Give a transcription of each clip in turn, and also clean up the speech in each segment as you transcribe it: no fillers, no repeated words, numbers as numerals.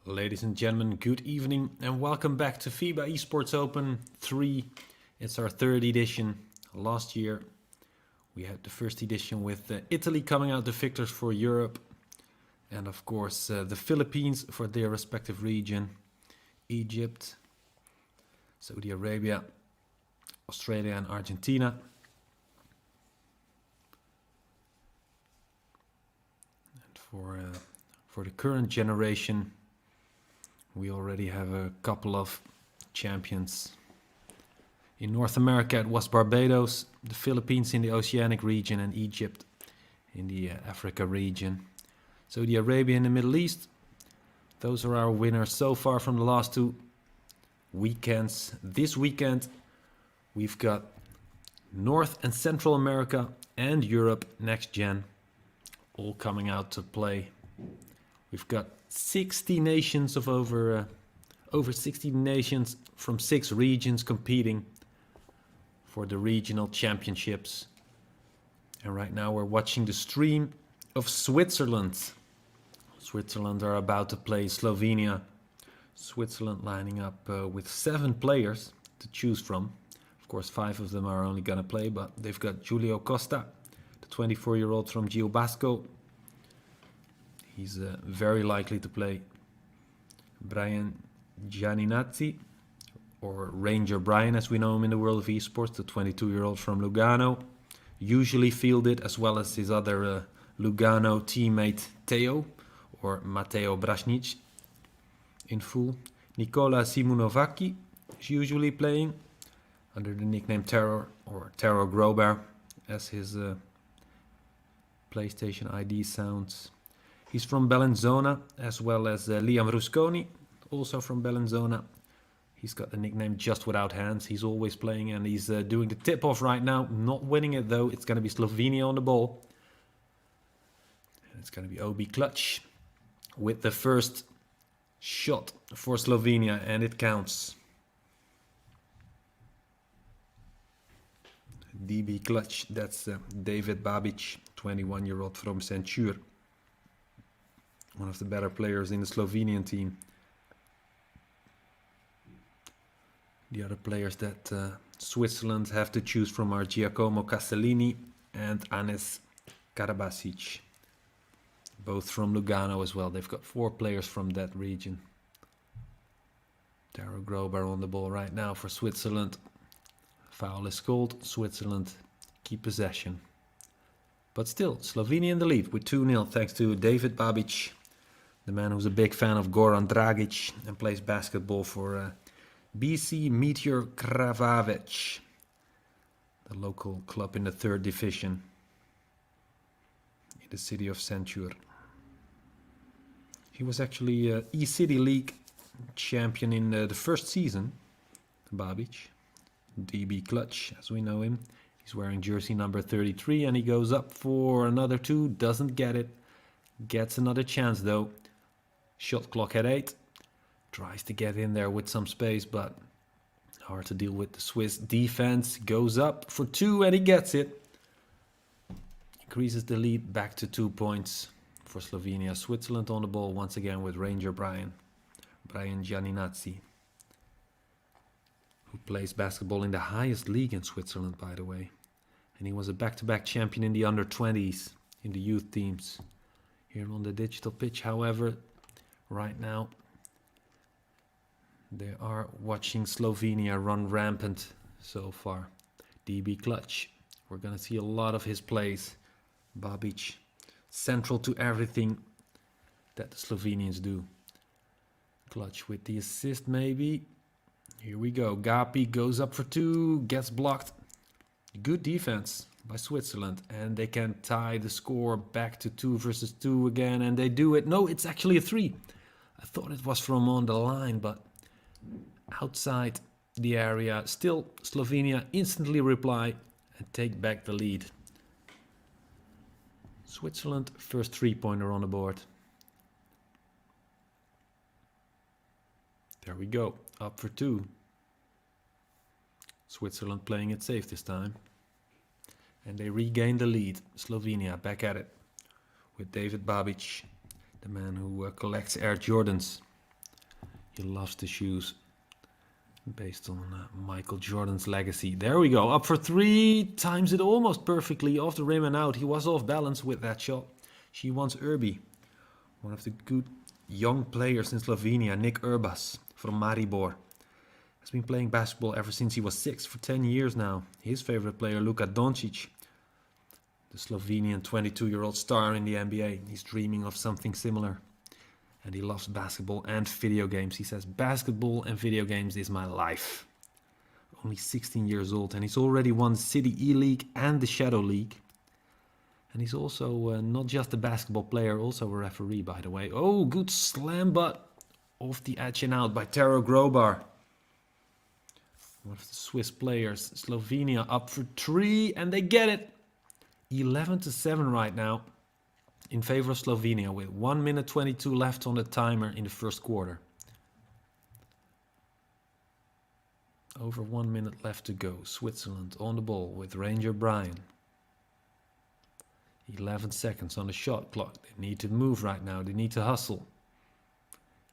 Ladies and gentlemen, good evening and welcome back to FIBA Esports Open 3. It's our third edition. Last year we had the first edition with Italy coming out the victors for Europe. And of course the Philippines for their respective region. Egypt, Saudi Arabia, Australia and Argentina. And for the current generation, we already have a couple of champions. In North America it was Barbados, the Philippines in the Oceanic region and Egypt in the Africa region. Saudi Arabia in the Middle East. Those are our winners so far from the last two weekends. This weekend we've got North and Central America and Europe next gen all coming out to play. We've got 60 nations of over 60 nations from 6 regions competing for the regional championships. And right now we're watching the stream of Switzerland. Switzerland are about to play Slovenia. Switzerland lining up with 7 players to choose from. Of course, 5 of them are only going to play, but they've got Julio Costa, the 24-year-old from Geobasco. He's very likely to play. Brian Gianninazzi, or Ranger Brian as we know him in the world of esports, the 22-year-old from Lugano. Usually fielded, as well as his other Lugano teammate Teo, or Matteo Brasnic, in full. Nicola Simunovaki is usually playing under the nickname Terror, or Terror Grobar, as his PlayStation ID sounds. He's from Bellinzona, as well as Liam Rusconi, also from Bellinzona. He's got the nickname Just Without Hands. He's always playing and he's doing the tip-off right now. Not winning it though. It's going to be Slovenia on the ball. It's going to be OB Clutch with the first shot for Slovenia, and it counts. DB Clutch, that's David Babic, 21-year-old from Centur. One of the better players in the Slovenian team. The other players that Switzerland have to choose from are Giacomo Castellini and Anes Karabasic. Both from Lugano as well. They've got 4 players from that region. Taro Grobar on the ball right now for Switzerland. Foul is called. Switzerland keep possession. But still, Slovenia in the lead with 2-0 thanks to David Babic, the man who's a big fan of Goran Dragic and plays basketball for BC Meteor Krvavec, the local club in the 3rd division in the city of Centur. He was actually E-City League champion in the first season, Babic. DB Clutch, as we know him. He's wearing jersey number 33 and he goes up for another 2, doesn't get it. Gets another chance though. Shot clock at 8. Tries to get in there with some space, but hard to deal with the Swiss defense. Goes up for 2 and he gets it. Increases the lead back to 2 points for Slovenia. Switzerland on the ball once again with Ranger Brian Gianninazzi, who plays basketball in the highest league in Switzerland, by the way. And he was a back-to-back champion in the under-20s, in the youth teams. Here on the digital pitch, however, right now, they are watching Slovenia run rampant so far. DB Clutch. We're going to see a lot of his plays. Babic, central to everything that the Slovenians do. Clutch with the assist maybe. Here we go. Gapi goes up for 2, gets blocked. Good defense by Switzerland. And they can tie the score back to 2 versus 2 again. And they do it. No, it's actually a 3. I thought it was from on the line, but outside the area. Still, Slovenia instantly reply and take back the lead. Switzerland, first 3-pointer on the board. There we go, up for 2. Switzerland playing it safe this time. And they regain the lead. Slovenia back at it with David Babic, the man who collects Air Jordans. He loves the shoes based on Michael Jordan's legacy. There we go. Up for three. Times it almost perfectly. Off the rim and out. He was off balance with that shot. She wants Irby. One of the good young players in Slovenia, Nick Urbas from Maribor. Has been playing basketball ever since he was 6 for 10 years now. His favorite player, Luka Doncic, the Slovenian 22-year-old star in the NBA. He's dreaming of something similar. And he loves basketball and video games. He says, basketball and video games is my life. Only 16 years old, and he's already won the City E-League and the Shadow League. And he's also not just a basketball player, also a referee, by the way. Oh, good slam, but off the edge and out by Taro Grobar. One of the Swiss players. Slovenia up for three, and they get it. 11-7 right now in favor of Slovenia with 1 minute 22 left on the timer in the first quarter. Over 1 minute left to go. Switzerland on the ball with Ranger Brian. 11 seconds on the shot clock. They need to move right now. They need to hustle.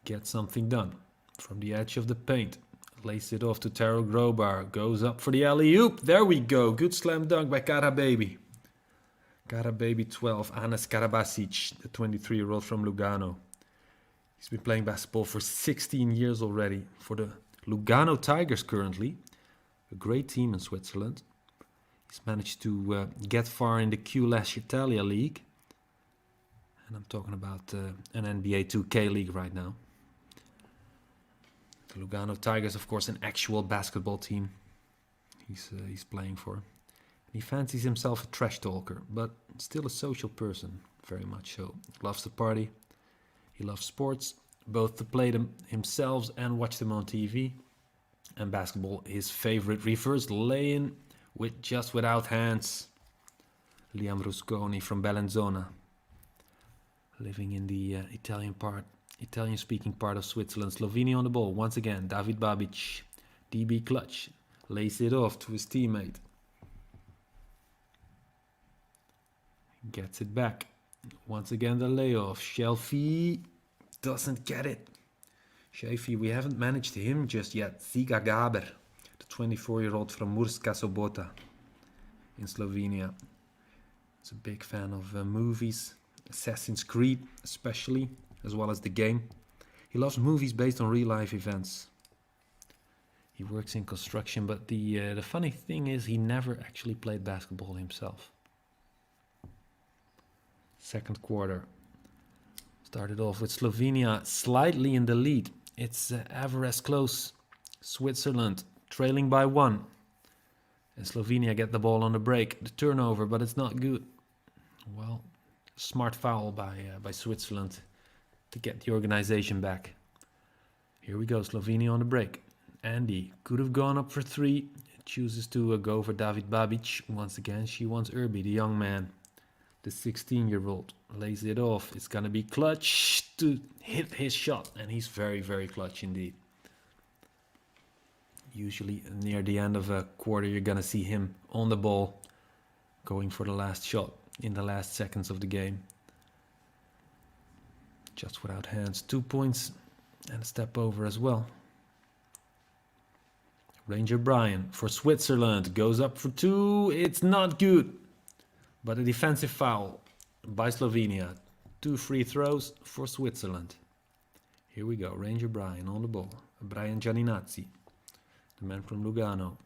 Get something done. From the edge of the paint. Lace it off to Taro Grobar. Goes up for the alley-oop. There we go. Good slam dunk by Karababy. Karababy 12. Anas Karabasic, the 23-year-old from Lugano. He's been playing basketball for 16 years already. For the Lugano Tigers currently. A great team in Switzerland. He's managed to get far in the QLash Italia League. And I'm talking about an NBA 2K league right now. The Lugano Tigers, of course, an actual basketball team he's playing for. He fancies himself a trash talker, but still a social person, very much so. Loves to party. He loves sports, both to play them himself and watch them on TV. And basketball, his favorite reverse lay-in without hands. Liam Rusconi from Bellinzona, living in the Italian-speaking part of Switzerland. Slovenia on the ball once again. David Babic, DB clutch, lays it off to his teammate. Gets it back. Once again the layoff. Shelfie doesn't get it. Shelfie, we haven't managed him just yet. Ziga Gaber, the 24-year-old from Murska Sobota in Slovenia. He's a big fan of movies, Assassin's Creed especially, as well as the game. He loves movies based on real-life events. He works in construction, but the funny thing is he never actually played basketball himself. Second quarter. Started off with Slovenia slightly in the lead. It's ever as close. Switzerland trailing by 1. And Slovenia get the ball on the break. The turnover, but it's not good. Well, smart foul by Switzerland to get the organization back. Here we go, Slovenia on the break. Andy could have gone up for 3. Chooses to go for David Babic. Once again, she wants Irby, the young man. The 16-year-old lays it off. It's going to be clutch to hit his shot. And he's very, very clutch indeed. Usually near the end of a quarter, you're going to see him on the ball going for the last shot in the last seconds of the game. Just without hands. 2 points and a step over as well. Ranger Brian for Switzerland goes up for 2. It's not good. But a defensive foul by Slovenia. 2 free throws for Switzerland. Here we go. Ranger Brian on the ball. Brian Gianninazzi, the man from Lugano,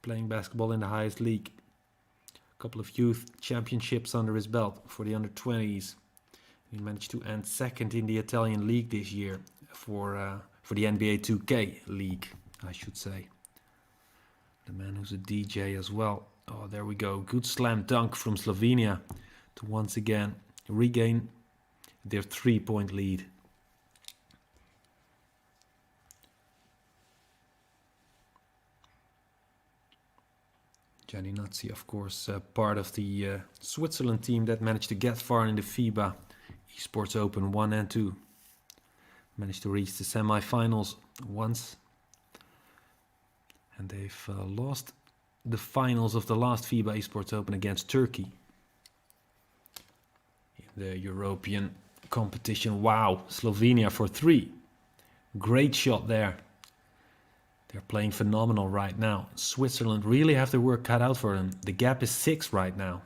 playing basketball in the highest league. A couple of youth championships under his belt for the under-20s. He managed to end second in the Italian league this year for the NBA 2K league, I should say. The man who's a DJ as well. Oh, there we go. Good slam dunk from Slovenia to once again regain their 3-point lead. Gianninazzi, of course, part of the Switzerland team that managed to get far in the FIBA Esports Open 1 and 2. Managed to reach the semi-finals once. And they've lost the finals of the last FIBA Esports Open against Turkey. In the European competition. Wow, Slovenia for 3. Great shot there. They're playing phenomenal right now. Switzerland really have their work cut out for them. The gap is 6 right now.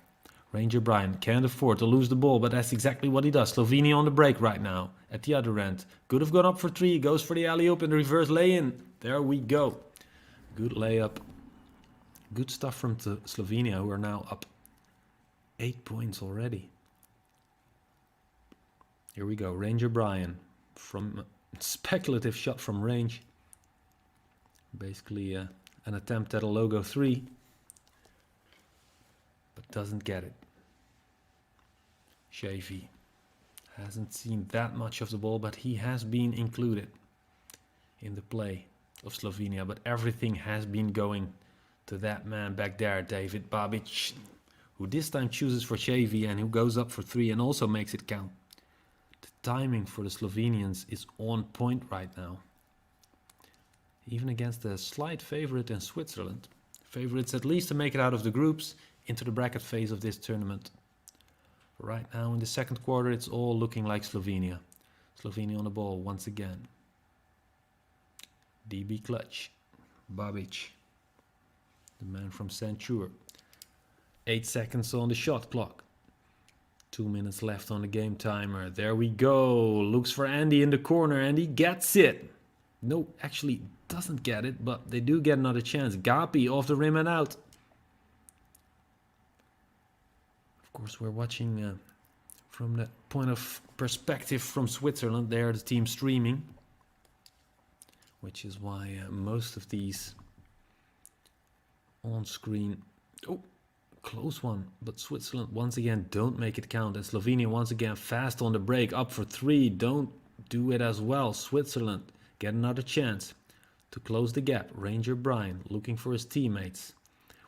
Ranger Brian can't afford to lose the ball, but that's exactly what he does. Slovenia on the break right now at the other end. Could have gone up for 3. Goes for the alley-oop and the reverse lay-in. There we go. Good layup. Good stuff from Slovenia, who are now up 8 points already. Here we go. Ranger Brian from a speculative shot from range. Basically an attempt at a logo 3. But doesn't get it. Shavy hasn't seen that much of the ball, but he has been included in the play of Slovenia. But everything has been going to that man back there, David Babic, who this time chooses for Shavy and who goes up for 3 and also makes it count. The timing for the Slovenians is on point right now. Even against a slight favorite in Switzerland. Favorites at least to make it out of the groups into the bracket phase of this tournament. Right now in the second quarter it's all looking like Slovenia. Slovenia on the ball once again. DB clutch. Babic. The man from Santur. 8 seconds on the shot clock. 2 minutes left on the game timer. There we go. Looks for Andy in the corner and he gets it. No, actually doesn't get it, but they do get another chance. Gapi off the rim and out. Of course, we're watching from the point of perspective from Switzerland. They're the team streaming, which is why most of these on screen. Oh, close one. But Switzerland once again don't make it count. And Slovenia once again fast on the break, up for 3. Don't do it as well. Switzerland get another chance to close the gap. Ranger Brian looking for his teammates.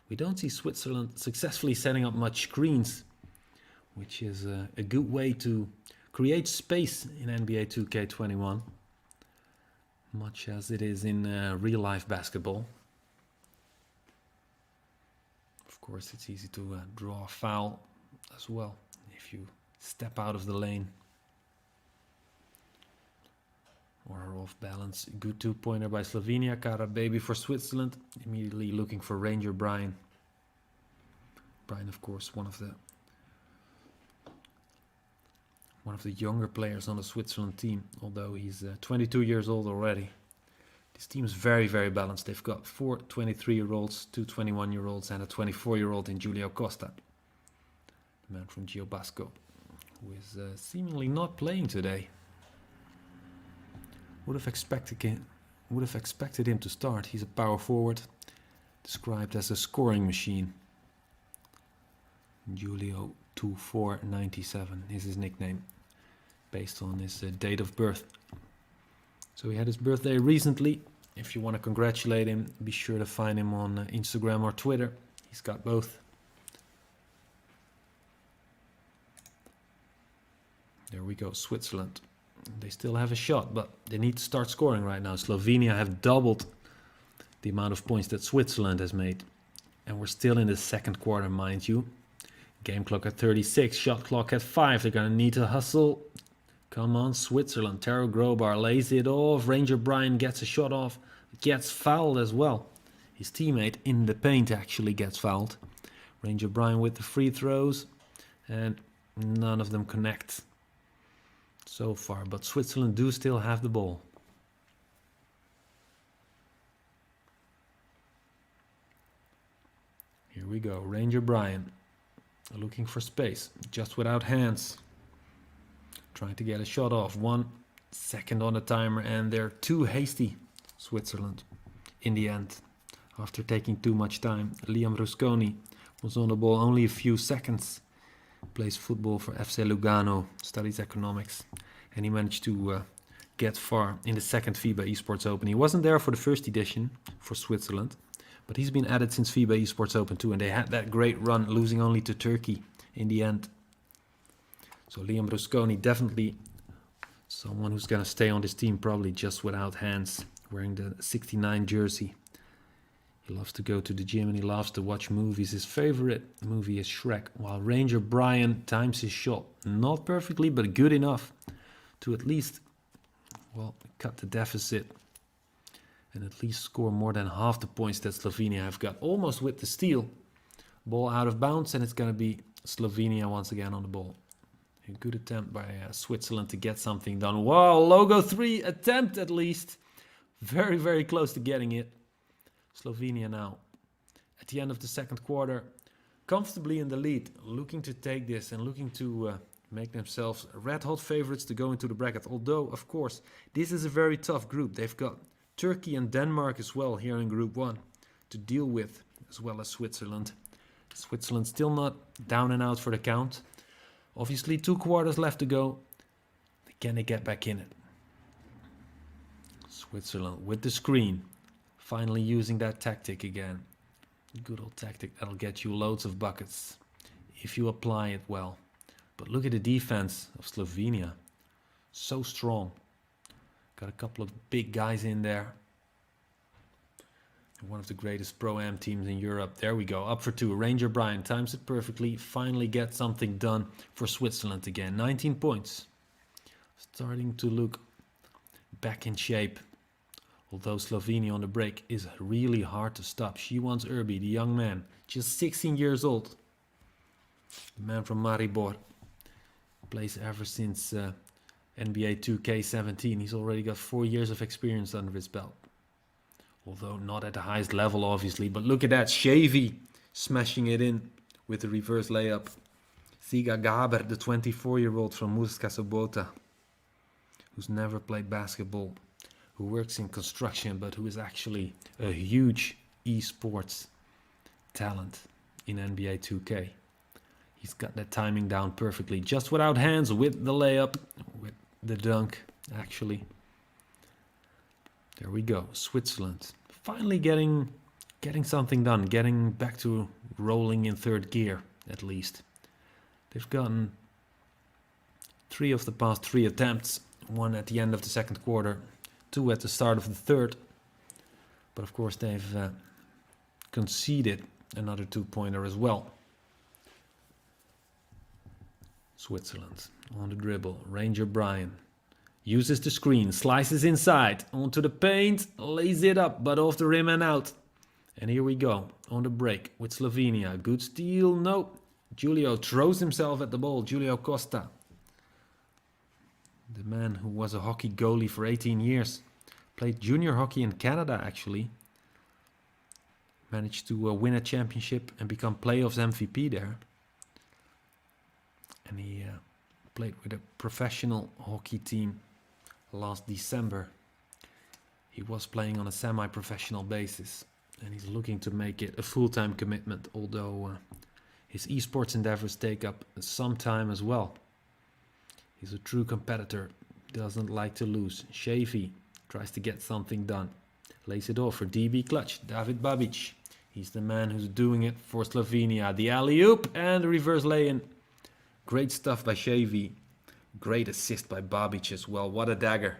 We don't see Switzerland successfully setting up much screens, which is a good way to create space in NBA 2K21, much as it is in real life basketball. Of course, it's easy to draw a foul as well if you step out of the lane or are off balance. Good 2-pointer by Slovenia. Kara Baby for Switzerland. Immediately looking for Ranger Brian. Brian, of course, one of the younger players on the Switzerland team, although he's 22 years old already. This team is very, very balanced. They've got 4 23-year-olds, 2 21-year-olds, and a 24-year-old in Julio Costa, the man from Geobasco, who is seemingly not playing today. Would have expected him to start. He's a power forward, described as a scoring machine. Julio 2497 is his nickname, based on his date of birth. So he had his birthday recently. If you want to congratulate him, be sure to find him on Instagram or Twitter. He's got both. There we go, Switzerland. They still have a shot, but they need to start scoring right now. Slovenia have doubled the amount of points that Switzerland has made. And we're still in the second quarter, mind you. Game clock at 36, shot clock at 5. They're going to need to hustle. Come on, Switzerland. Taro Grobar lays it off. Ranger Brian gets a shot off. Gets fouled as well. His teammate in the paint actually gets fouled. Ranger Brian with the free throws. And none of them connect so far. But Switzerland do still have the ball. Here we go. Ranger Brian looking for space. Just without hands. Trying to get a shot off. 1 second on the timer, and they're too hasty, Switzerland, in the end. After taking too much time. Liam Rusconi was on the ball only a few seconds. Plays football for FC Lugano, studies economics, and he managed to get far in the second FIBA Esports Open. He wasn't there for the first edition for Switzerland, but he's been added since FIBA Esports Open too, and they had that great run, losing only to Turkey in the end. So Liam Rusconi, definitely someone who's going to stay on this team, probably just without hands, wearing the 69 jersey. He loves to go to the gym and he loves to watch movies. His favorite movie is Shrek, while Ranger Brian times his shot. Not perfectly, but good enough to at least well, cut the deficit and at least score more than half the points that Slovenia have got. Almost with the steal. Ball out of bounds, and it's going to be Slovenia once again on the ball. A good attempt by Switzerland to get something done. Wow, logo 3 attempt at least. Very, very close to getting it. Slovenia now at the end of the second quarter, comfortably in the lead, looking to take this and looking to make themselves red-hot favorites to go into the bracket. Although, of course, this is a very tough group. They've got Turkey and Denmark as well here in Group 1 to deal with, as well as Switzerland. Switzerland still not down and out for the count. Obviously, 2 quarters left to go. Can they get back in it? Switzerland with the screen. Finally using that tactic again. Good old tactic that'll get you loads of buckets if you apply it well. But look at the defense of Slovenia. So strong. Got a couple of big guys in there. One of the greatest Pro-Am teams in Europe. There we go. Up for 2. Ranger Bryan times it perfectly. Finally get something done for Switzerland again. 19 points. Starting to look back in shape. Although Slovenia on the break is really hard to stop. She wants Irby, the young man. Just 16 years old. The man from Maribor. Plays ever since NBA 2K17. He's already got 4 years of experience under his belt. Although not at the highest level, obviously. But look at that. Shavy smashing it in with the reverse layup. Ziga Gaber, the 24-year-old from Murska Sobota, who's never played basketball, who works in construction, but who is actually a huge esports talent in NBA 2K. He's got that timing down perfectly. Just without hands, with the layup, with the dunk, actually. There we go. Switzerland finally getting something done, getting back to rolling in third gear at least. They've gotten 3 of the past 3 attempts, 1 at the end of the second quarter, 2 at the start of the third. But of course they've conceded another 2-pointer as well. Switzerland on the dribble. Ranger Bryan uses the screen, slices inside, onto the paint, lays it up, but off the rim and out. And here we go, on the break with Slovenia. Good steal, no. Julio throws himself at the ball, Julio Costa. The man who was a hockey goalie for 18 years. Played junior hockey in Canada, actually. Managed to win a championship and become playoffs MVP there. And he played with a professional hockey team last December. He was playing on a semi-professional basis, and he's looking to make it a full-time commitment, although his esports endeavors take up some time as well. He's a true competitor, doesn't like to lose. Shavy tries to get something done. Lays it off for DB clutch, David Babic. He's the man who's doing it for Slovenia. The alley-oop and the reverse lay-in. Great stuff by Shavy. Great assist by Babic as well. What a dagger.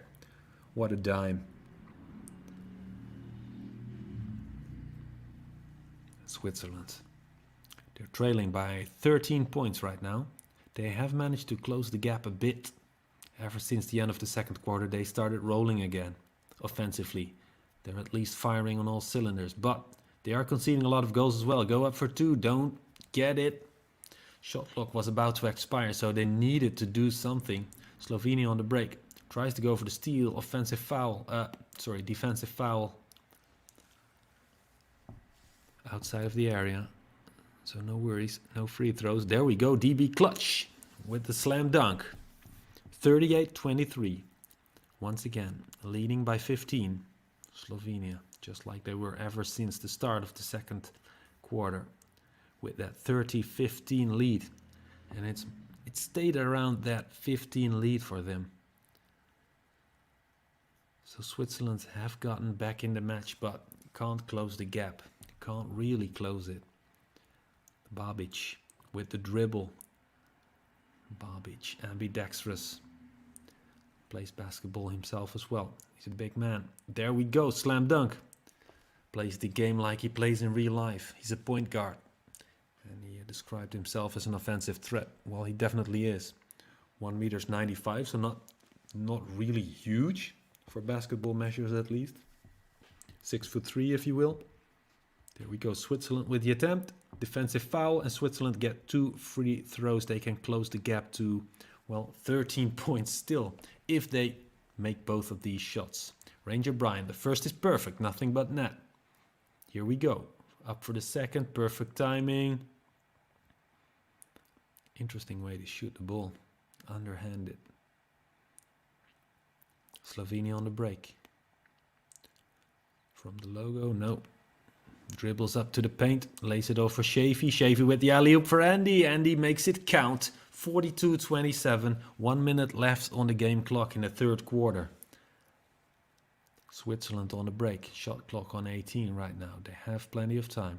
What a dime. Switzerland. They're trailing by 13 points right now. They have managed to close the gap a bit. Ever since the end of the second quarter, they started rolling again. Offensively. They're at least firing on all cylinders. But they are conceding a lot of goals as well. Go up for 2. Don't get it. Shot clock was about to expire, so they needed to do something. Slovenia on the break. Tries to go for the steal. Defensive foul. Outside of the area. So no worries. No free throws. There we go. DB clutch with the slam dunk. 38-23. Once again, leading by 15. Slovenia. Just like they were ever since the start of the second quarter. With that 30-15 lead. And it stayed around that 15 lead for them. So Switzerland have gotten back in the match, but can't close the gap. Can't really close it. Babic with the dribble. Babic, ambidextrous. Plays basketball himself as well. He's a big man. There we go, slam dunk. Plays the game like he plays in real life. He's a point guard. And he described himself as an offensive threat. Well, he definitely is. 1 meter 95, so not really huge. for basketball measures at least. 6'3" if you will. There we go, Switzerland with the attempt. Defensive foul, and Switzerland get 2 free throws. They can close the gap to, well, 13 points still, if they make both of these shots. Ranger Brian, the first is perfect, nothing but net. Here we go, up for the second, perfect timing. Interesting way to shoot the ball, underhanded. Slovenia on the break. From the logo, no. Dribbles up to the paint, lays it over Shavy. Shavy with the alley-oop for Andy. Andy makes it count. 42-27, 1 minute left on the game clock in the third quarter. Switzerland on the break, shot clock on 18 right now. They have plenty of time.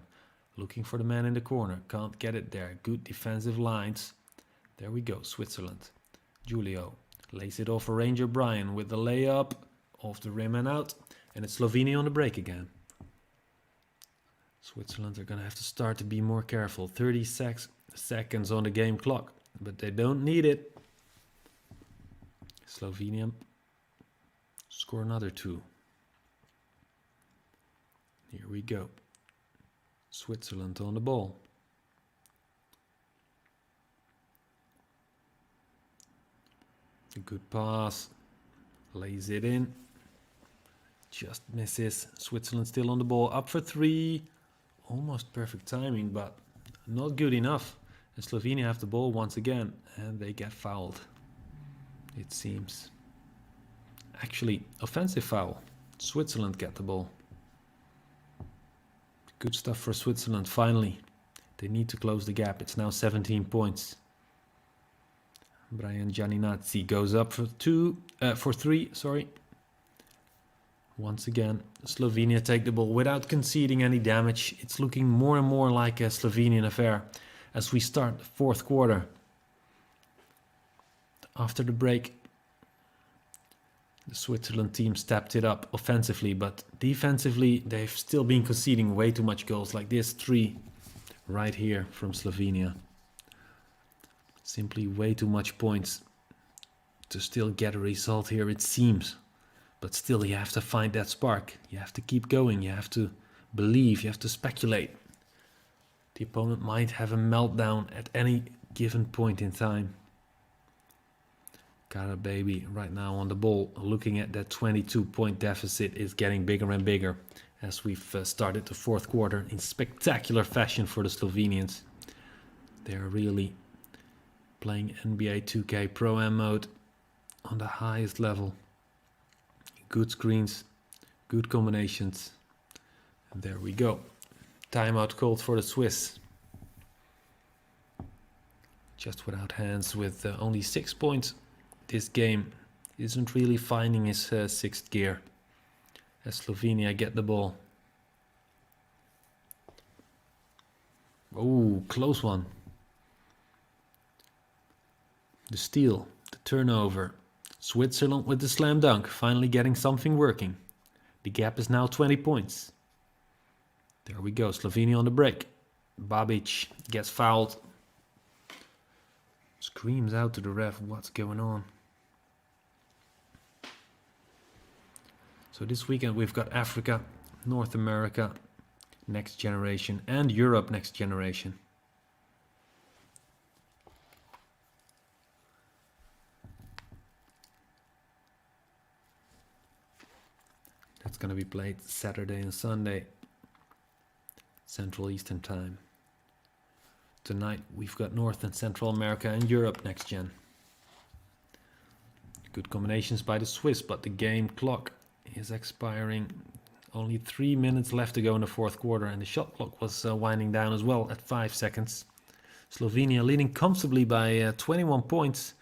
Looking for the man in the corner, can't get it there. Good defensive lines. There we go, Switzerland. Julio lays it off for Ranger Brian with the layup, off the rim and out. And it's Slovenia on the break again. Switzerland are going to have to start to be more careful. 30 seconds on the game clock, but they don't need it. Slovenia score another 2. Here we go. Switzerland on the ball. A good pass. Lays it in. Just misses. Switzerland still on the ball. Up for 3. Almost perfect timing, but not good enough. And Slovenia have the ball once again, and they get fouled, it seems. Actually, offensive foul. Switzerland get the ball. Good stuff for Switzerland, finally. They need to close the gap. It's now 17 points. Brian Gianninazzi goes up for 3, sorry. Once again, Slovenia take the ball without conceding any damage. It's looking more and more like a Slovenian affair as we start the fourth quarter. After the break, the Switzerland team stepped it up offensively, but defensively they've still been conceding way too much goals, like this 3 right here from Slovenia. Simply way too much points to still get a result here, it seems. But still, you have to find that spark. You have to keep going. You have to believe. You have to speculate. The opponent might have a meltdown at any given point in time. Cara Baby right now on the ball, looking at that 22-point deficit is getting bigger and bigger as we've started the fourth quarter in spectacular fashion for the Slovenians. They're really playing NBA 2K Pro Am mode on the highest level. Good screens, good combinations. And there we go. Timeout called for the Swiss. Just without hands with only 6 points. This game isn't really finding his 6th gear as Slovenia get the ball. Oh, close one. The steal, the turnover. Switzerland with the slam dunk, finally getting something working. The gap is now 20 points. There we go, Slovenia on the break. Babic gets fouled. Screams out to the ref, what's going on? So this weekend we've got Africa, North America, Next Generation, and Europe Next Generation. That's going to be played Saturday and Sunday, Central Eastern Time. Tonight we've got North and Central America and Europe Next Gen. Good combinations by the Swiss, but the game clock is expiring. Only 3 minutes left to go in the fourth quarter, and the shot clock was winding down as well at 5 seconds. Slovenia leading comfortably by 21 points.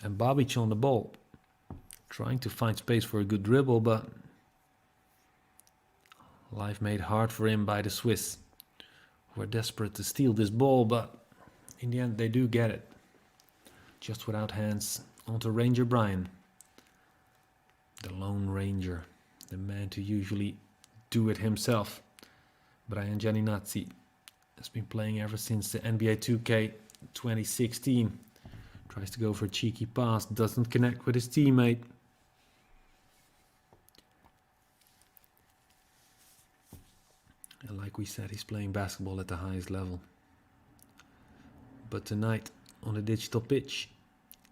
And Babic on the ball, trying to find space for a good dribble, but life made hard for him by the Swiss, who are desperate to steal this ball, but in the end they do get it. Just without hands, onto Ranger Brian. The Lone Ranger, the man to usually do it himself. Brian Gianninazzi has been playing ever since the NBA 2K 2016. Tries to go for a cheeky pass, doesn't connect with his teammate. And like we said, he's playing basketball at the highest level. But tonight, on the digital pitch,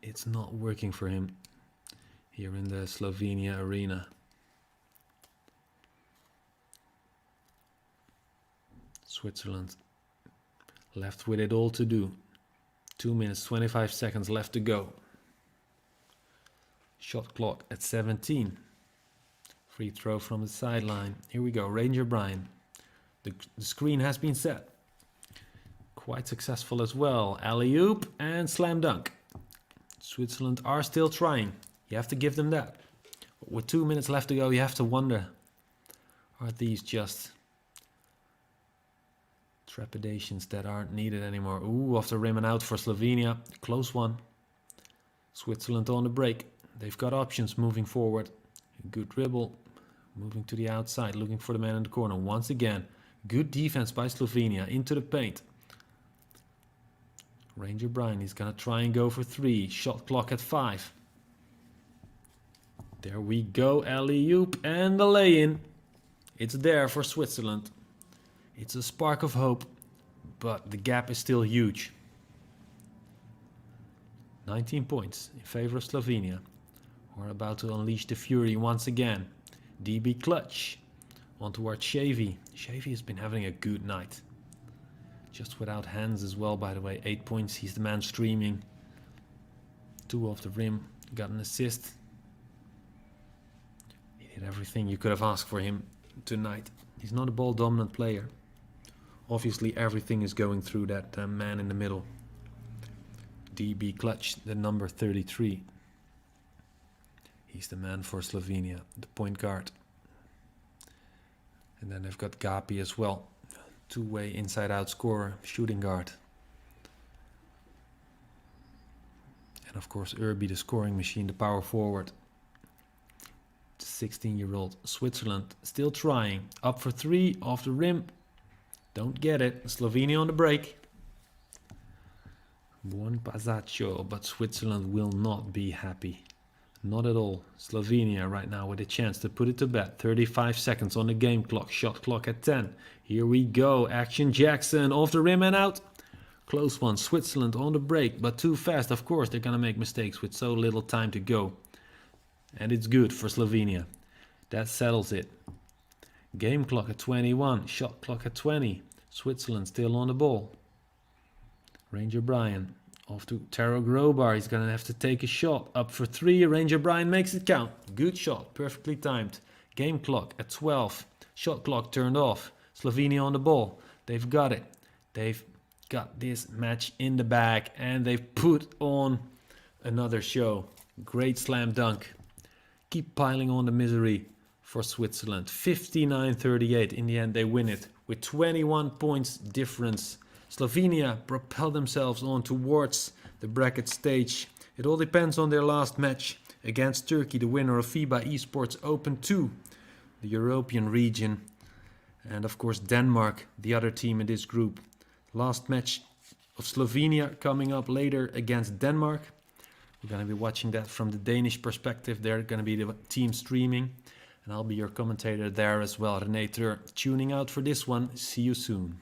it's not working for him here in the Slovenia arena. Switzerland left with it all to do. 2 minutes, 25 seconds left to go. Shot clock at 17. Free throw from the sideline. Here we go, Ranger Brian. The screen has been set. Quite successful as well. Alley-oop and slam dunk. Switzerland are still trying. You have to give them that. With 2 minutes left to go, you have to wonder, are these just trepidations that aren't needed anymore? Ooh, off the rim and out for Slovenia. Close one. Switzerland on the break. They've got options moving forward. Good dribble. Moving to the outside, looking for the man in the corner. Once again, good defense by Slovenia. Into the paint. Ranger Brian, he's going to try and go for 3. Shot clock at 5. There we go. Alley-oop and the lay-in. It's there for Switzerland. It's a spark of hope, but the gap is still huge. 19 points in favor of Slovenia. We're about to unleash the fury once again. DB clutch. On towards Shavy. Shavy has been having a good night. Just without hands as well, by the way. 8 points. He's the man streaming. 2 off the rim. Got an assist. He did everything you could have asked for him tonight. He's not a ball dominant player. Obviously everything is going through that man in the middle. DB clutch, the number 33. He's the man for Slovenia, the point guard. And then they've got Gapi as well. Two-way inside-out scorer, shooting guard. And of course Irby, the scoring machine, the power forward. 16-year-old Switzerland still trying. Up for 3, off the rim. Don't get it. Slovenia on the break. Buon passaggio, but Switzerland will not be happy. Not at all. Slovenia right now with a chance to put it to bed. 35 seconds on the game clock. Shot clock at 10. Here we go. Action Jackson off the rim and out. Close one. Switzerland on the break, but too fast. Of course, they're going to make mistakes with so little time to go. And it's good for Slovenia. That settles it. Game clock at 21. Shot clock at 20. Switzerland still on the ball. Ranger Brian off to Taro Grobar. He's going to have to take a shot. Up for 3. Ranger Brian makes it count. Good shot. Perfectly timed. Game clock at 12. Shot clock turned off. Slovenia on the ball. They've got it. They've got this match in the bag. And they've put on another show. Great slam dunk. Keep piling on the misery for Switzerland. 59-38. In the end, they win it with 21 points difference. Slovenia propel themselves on towards the bracket stage. It all depends on their last match against Turkey, the winner of FIBA Esports Open 2, the European region. And of course Denmark, the other team in this group. Last match of Slovenia coming up later against Denmark. We're going to be watching that from the Danish perspective. They're going to be the team streaming. And I'll be your commentator there as well, René Tur. Tuning out for this one. See you soon.